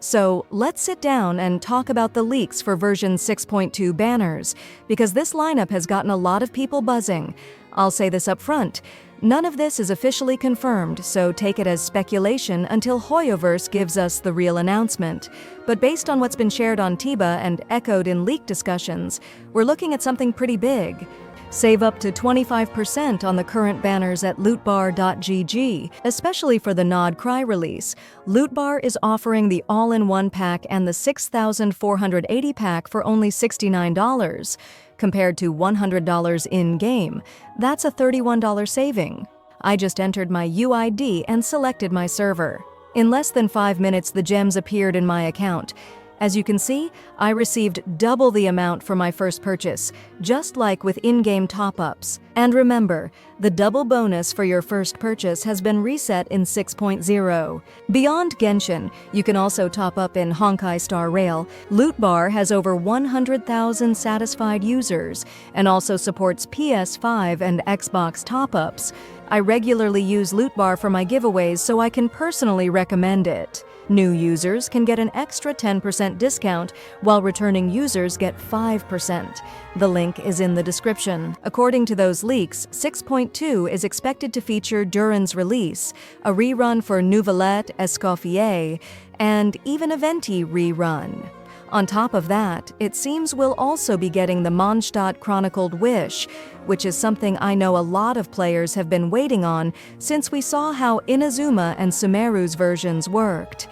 So let's sit down and talk about the leaks for version 6.2 banners, because this lineup has gotten a lot of people buzzing. I'll say this up front. None of this is officially confirmed, so take it as speculation until Hoyoverse gives us the real announcement. But based on what's been shared on TIBA and echoed in leak discussions, we're looking at something pretty big. Save up to 25% on the current banners at lootbar.gg, especially for the Nod Cry release. Lootbar is offering the all-in-one pack and the 6,480 pack for only $69. Compared to $100 in-game, that's a $31 saving. I just entered my UID and selected my server. In less than 5 minutes, the gems appeared in my account. As you can see, I received double the amount for my first purchase, just like with in-game top-ups. And remember, the double bonus for your first purchase has been reset in 6.0. Beyond Genshin, you can also top up in Honkai Star Rail. Lootbar has over 100,000 satisfied users and also supports PS5 and Xbox top-ups. I regularly use Lootbar for my giveaways, so I can personally recommend it. New users can get an extra 10% discount, while returning users get 5%. The link is in the description. According to those leaks, 6.2 is expected to feature Duran's release, a rerun for Nouvellette, Escoffier, and even a Venti rerun. On top of that, it seems we'll also be getting the Mondstadt Chronicled Wish, which is something I know a lot of players have been waiting on since we saw how Inazuma and Sumeru's versions worked.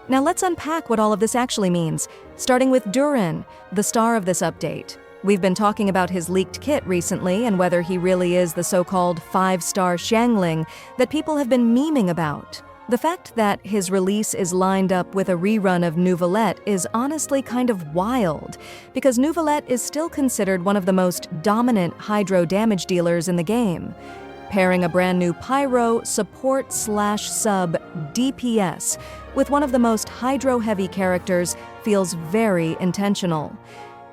Now let's unpack what all of this actually means, starting with Duran, the star of this update. We've been talking about his leaked kit recently and whether he really is the so-called 5-star Xiangling that people have been memeing about. The fact that his release is lined up with a rerun of Nouvellette is honestly kind of wild, because Nouvellette is still considered one of the most dominant hydro damage dealers in the game. Pairing a brand new Pyro support/sub DPS with one of the most hydro-heavy characters feels very intentional.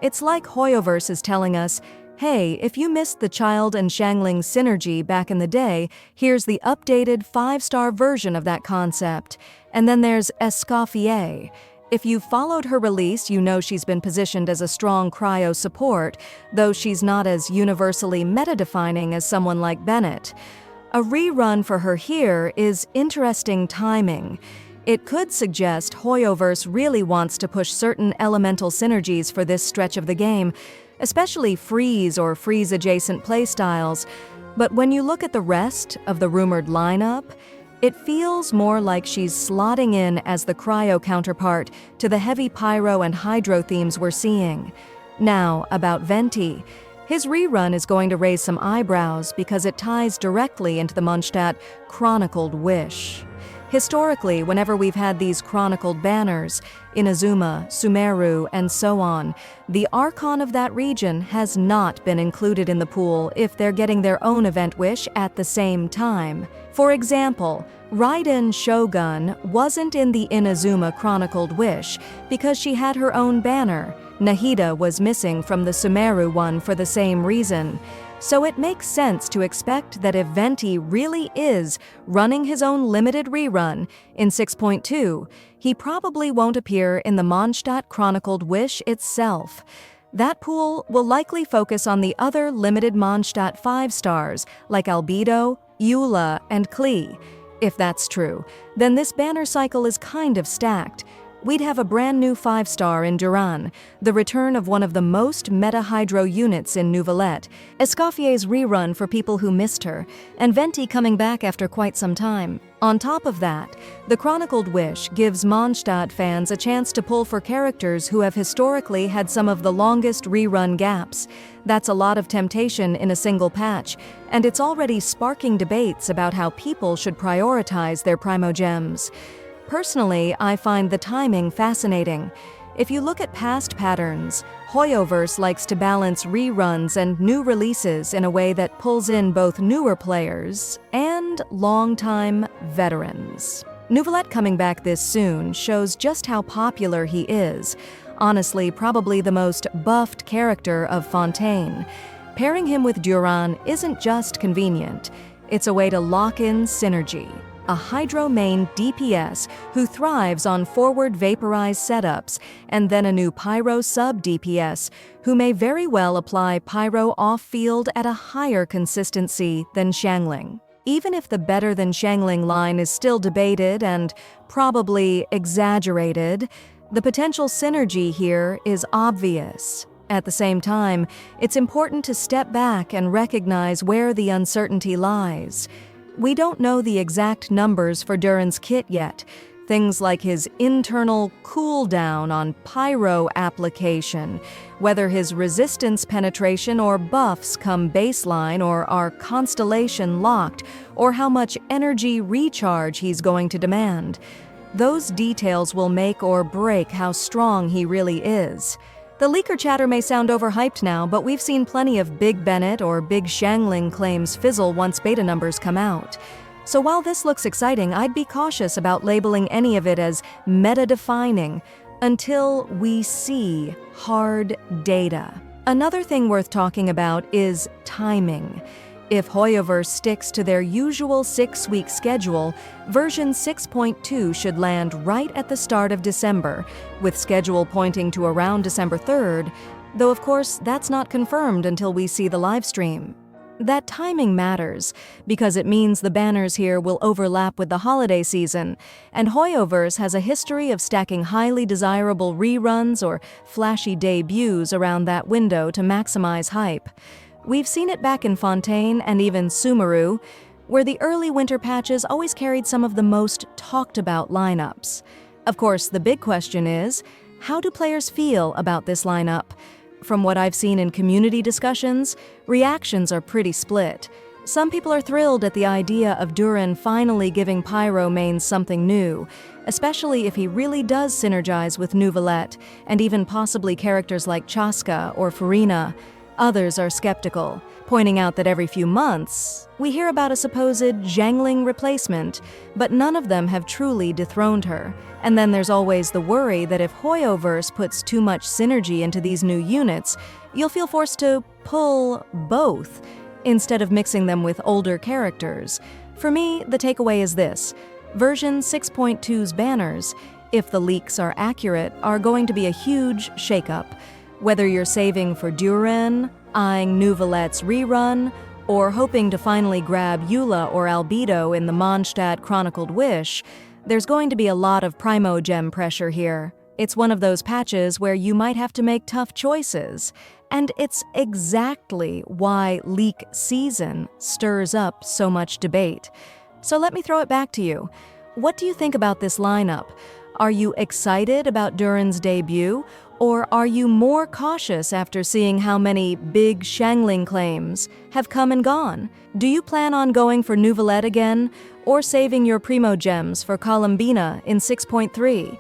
It's like Hoyoverse is telling us, hey, if you missed the Child and Xiangling synergy back in the day, here's the updated 5-star version of that concept. And then there's Escoffier. If you followed her release, you know she's been positioned as a strong cryo support, though she's not as universally meta-defining as someone like Bennett. A rerun for her here is interesting timing. It could suggest Hoyoverse really wants to push certain elemental synergies for this stretch of the game, especially freeze or freeze-adjacent playstyles. But when you look at the rest of the rumored lineup, it feels more like she's slotting in as the cryo counterpart to the heavy pyro and hydro themes we're seeing. Now, about Venti. His rerun is going to raise some eyebrows because it ties directly into the Mondstadt Chronicled Wish. Historically, whenever we've had these chronicled banners, Inazuma, Sumeru, and so on, the Archon of that region has not been included in the pool if they're getting their own event wish at the same time. For example, Raiden Shogun wasn't in the Inazuma Chronicled Wish because she had her own banner. Nahida was missing from the Sumeru one for the same reason. So it makes sense to expect that if Venti really is running his own limited rerun in 6.2, he probably won't appear in the Mondstadt Chronicled Wish itself. That pool will likely focus on the other limited Mondstadt 5-stars like Albedo, Eula, and Klee. If that's true, then this banner cycle is kind of stacked. We'd have a brand new 5-star in Duran, the return of one of the most meta-hydro units in Nouvellette, Escoffier's rerun for people who missed her, and Venti coming back after quite some time. On top of that, the Chronicled Wish gives Mondstadt fans a chance to pull for characters who have historically had some of the longest rerun gaps. That's a lot of temptation in a single patch, and it's already sparking debates about how people should prioritize their Primogems. Personally, I find the timing fascinating. If you look at past patterns, Hoyoverse likes to balance reruns and new releases in a way that pulls in both newer players and longtime veterans. Nouvellette coming back this soon shows just how popular he is. Honestly, probably the most buffed character of Fontaine. Pairing him with Duran isn't just convenient, it's a way to lock in synergy. a Hydro main DPS who thrives on forward vaporized setups, and then a new Pyro sub DPS who may very well apply Pyro off-field at a higher consistency than Xiangling. Even if the better than Xiangling line is still debated and probably exaggerated, the potential synergy here is obvious. At the same time, it's important to step back and recognize where the uncertainty lies. We don't know the exact numbers for Duran's kit yet. Things like his internal cooldown on Pyro application, whether his resistance penetration or buffs come baseline or are constellation locked, or how much energy recharge he's going to demand. Those details will make or break how strong he really is. The leaker chatter may sound overhyped now, but we've seen plenty of Big Bennett or Big Xiangling claims fizzle once beta numbers come out. So while this looks exciting, I'd be cautious about labeling any of it as meta-defining until we see hard data. Another thing worth talking about is timing. If Hoyoverse sticks to their usual 6-week schedule, version 6.2 should land right at the start of December, with schedule pointing to around December 3rd, though of course that's not confirmed until we see the livestream. That timing matters, because it means the banners here will overlap with the holiday season, and Hoyoverse has a history of stacking highly desirable reruns or flashy debuts around that window to maximize hype. We've seen it back in Fontaine and even Sumeru, where the early winter patches always carried some of the most talked-about lineups. Of course, the big question is, how do players feel about this lineup? From what I've seen in community discussions, reactions are pretty split. Some people are thrilled at the idea of Duran finally giving Pyro mains something new, especially if he really does synergize with Neuvillette and even possibly characters like Chaska or Farina. Others are skeptical, pointing out that every few months, we hear about a supposed Xiangling replacement, but none of them have truly dethroned her. And then there's always the worry that if Hoyoverse puts too much synergy into these new units, you'll feel forced to pull both, instead of mixing them with older characters. For me, the takeaway is this. Version 6.2's banners, if the leaks are accurate, are going to be a huge shakeup. Whether you're saving for Duran, eyeing Neuvillette's rerun, or hoping to finally grab Eula or Albedo in the Mondstadt Chronicled Wish, there's going to be a lot of Primogem pressure here. It's one of those patches where you might have to make tough choices, and it's exactly why leak season stirs up so much debate. So let me throw it back to you. What do you think about this lineup? Are you excited about Duran's debut? Or are you more cautious after seeing how many big Xiangling claims have come and gone? Do you plan on going for Neuvillette again, or saving your Primogems for Columbina in 6.3?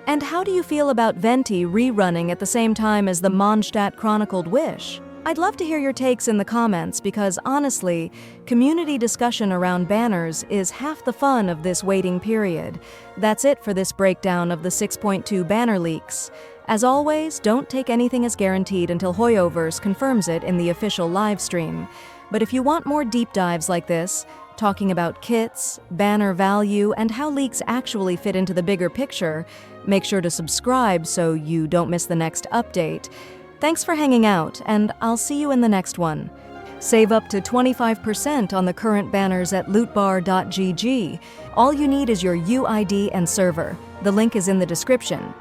And how do you feel about Venti rerunning at the same time as the Mondstadt Chronicled Wish? I'd love to hear your takes in the comments because honestly, community discussion around banners is half the fun of this waiting period. That's it for this breakdown of the 6.2 banner leaks. As always, don't take anything as guaranteed until Hoyoverse confirms it in the official live stream. But if you want more deep dives like this, talking about kits, banner value, and how leaks actually fit into the bigger picture, make sure to subscribe so you don't miss the next update. Thanks for hanging out, and I'll see you in the next one. Save up to 25% on the current banners at lootbar.gg. All you need is your UID and server. The link is in the description.